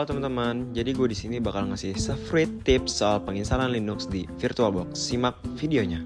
Halo teman-teman, jadi gue di sini bakal ngasih free tips soal penginstalan Linux di VirtualBox. Simak videonya.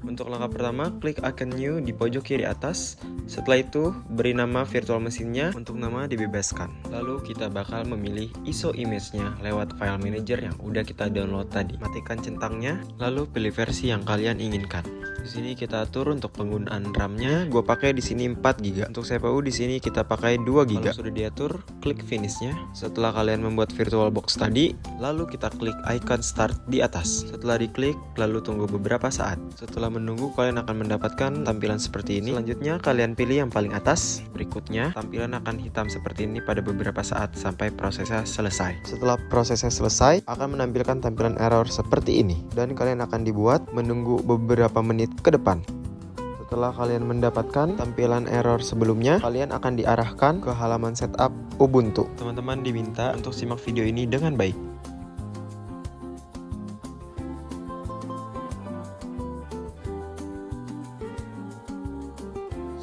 Untuk langkah pertama, klik icon new di pojok kiri atas. Setelah itu, beri nama virtual mesinnya. Untuk nama dibebaskan. Lalu kita bakal memilih ISO image-nya lewat file manager yang udah kita download tadi. Matikan centangnya, lalu pilih versi yang kalian inginkan. Di sini kita atur untuk penggunaan RAM-nya. Gue pakai di sini 4 GB. Untuk CPU di sini kita pakai 2 GB. Kalau sudah diatur, klik finish-nya. Setelah kalian membuat VirtualBox tadi, lalu kita klik icon start di atas. Setelah diklik, lalu tunggu beberapa saat. Setelah menunggu, kalian akan mendapatkan tampilan seperti ini. Selanjutnya kalian pilih yang paling atas. Berikutnya, tampilan akan hitam seperti ini pada beberapa saat sampai prosesnya selesai. Setelah prosesnya selesai, akan menampilkan tampilan error seperti ini. Dan kalian akan dibuat menunggu beberapa menit ke depan. Setelah kalian mendapatkan tampilan error sebelumnya, kalian akan diarahkan ke halaman setup Ubuntu. Teman-teman diminta untuk simak video ini dengan baik.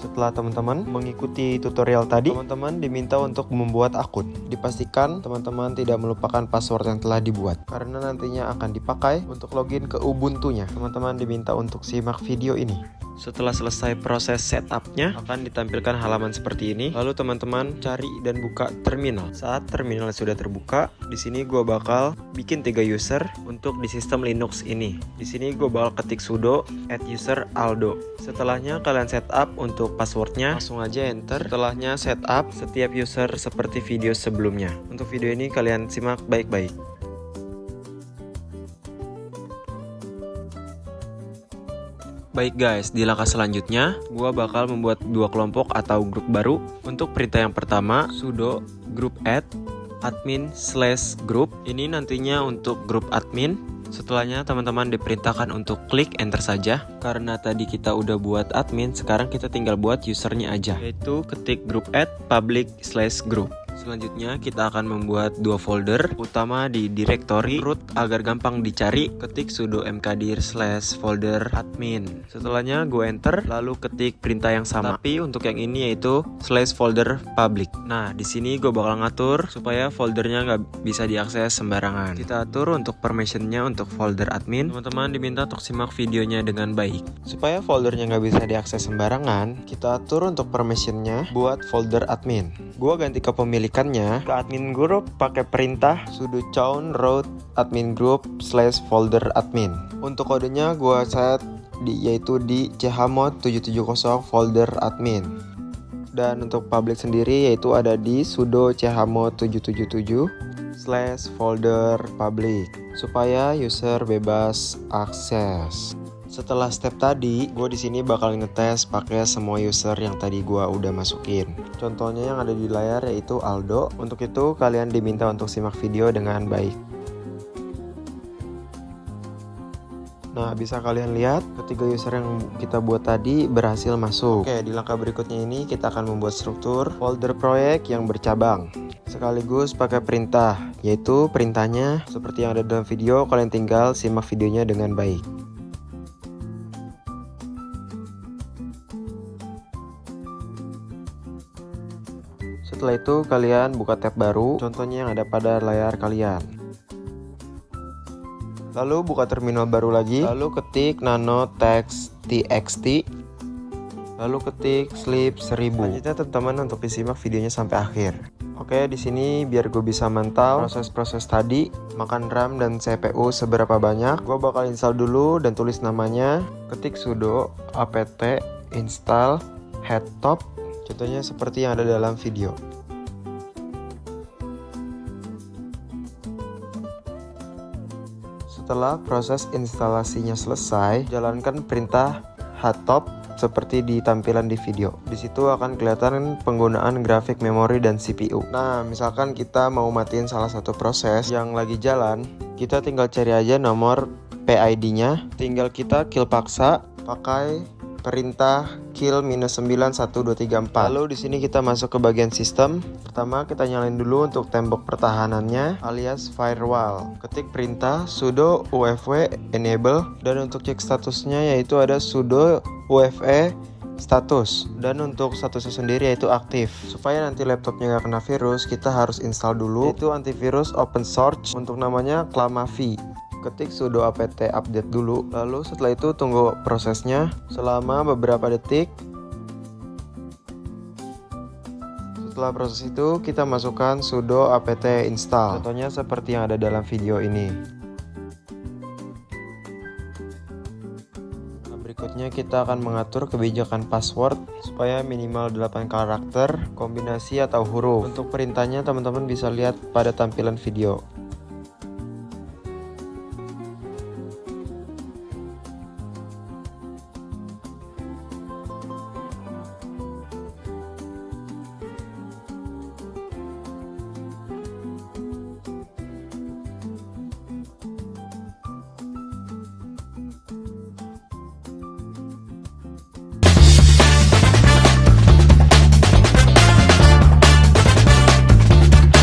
Setelah teman-teman mengikuti tutorial tadi, teman-teman diminta untuk membuat akun. Dipastikan teman-teman tidak melupakan password yang telah dibuat, karena nantinya akan dipakai untuk login ke Ubuntu-nya. Teman-teman diminta untuk simak video ini. Setelah selesai proses setupnya, akan ditampilkan halaman seperti ini. Lalu teman-teman cari dan buka terminal. Saat terminal sudah terbuka, di sini gue bakal bikin 3 user untuk di sistem Linux ini. Di sini gue bakal ketik sudo @user aldo. Setelahnya kalian setup untuk passwordnya, langsung aja enter. Setelahnya setup setiap user seperti video sebelumnya. Untuk video ini kalian simak baik-baik. Baik guys, di langkah selanjutnya, gua bakal membuat 2 kelompok atau grup baru. Untuk perintah yang pertama, sudo group add admin/group. Ini nantinya untuk grup admin. Setelahnya teman-teman diperintahkan untuk klik enter saja. Karena tadi kita udah buat admin, sekarang kita tinggal buat usernya aja, yaitu ketik group add public/group. Selanjutnya kita akan membuat 2 folder utama di directory root agar gampang dicari. Ketik sudo mkdir/folder admin. Setelahnya gue enter, lalu ketik perintah yang sama. Tapi untuk yang ini yaitu /folder public. Nah di sini gue bakal ngatur supaya foldernya nggak bisa diakses sembarangan. Kita atur untuk permissionnya untuk folder admin. Teman-teman diminta untuk simak videonya dengan baik. Supaya foldernya nggak bisa diakses sembarangan, kita atur untuk permissionnya buat folder admin. Gue ganti kepemilikannya ke admin group pakai perintah sudo chown root admin group /folder admin. Untuk kodenya gue set yaitu di chmod 770 folder admin. Dan untuk public sendiri yaitu ada di sudo chmod 777 /folder public supaya user bebas akses. Setelah step tadi, gue di sini bakal ngetes pakai semua user yang tadi gue udah masukin. Contohnya yang ada di layar yaitu Aldo. Untuk itu kalian diminta untuk simak video dengan baik. Nah, bisa kalian lihat ketiga user yang kita buat tadi berhasil masuk. Oke, di langkah berikutnya ini kita akan membuat struktur folder proyek yang bercabang sekaligus pakai perintah, yaitu perintahnya seperti yang ada dalam video. Kalian tinggal simak videonya dengan baik. Setelah itu kalian buka tab baru, contohnya yang ada pada layar kalian. Lalu buka terminal baru lagi, lalu ketik nano text txt, lalu ketik sleep 1000. Selanjutnya teman-teman untuk disimak videonya sampai akhir. Oke, di sini biar gue bisa mantau proses-proses tadi, makan RAM dan CPU seberapa banyak, gue bakal install dulu dan tulis namanya. Ketik sudo apt install headtop. Contohnya seperti yang ada dalam video. Setelah proses instalasinya selesai, jalankan perintah headtop seperti di tampilan di video. Di situ akan kelihatan penggunaan grafik memori dan CPU. Nah, misalkan kita mau matiin salah satu proses yang lagi jalan, kita tinggal cari aja nomor PID-nya, tinggal kita kill paksa pakai perintah kill -91234. Lalu di sini kita masuk ke bagian sistem. Pertama kita nyalain dulu untuk tembok pertahanannya alias firewall. Ketik perintah sudo ufv enable dan untuk cek statusnya yaitu ada sudo ufv status. Dan untuk statusnya sendiri yaitu aktif. Supaya nanti laptopnya nggak kena virus, kita harus install dulu yaitu antivirus open source untuk namanya Clamavi. Ketik sudo apt update dulu, lalu setelah itu tunggu prosesnya selama beberapa detik. Setelah proses itu kita masukkan sudo apt install, contohnya seperti yang ada dalam video ini. Berikutnya kita akan mengatur kebijakan password supaya minimal 8 karakter, kombinasi atau huruf. Untuk perintahnya teman-teman bisa lihat pada tampilan video.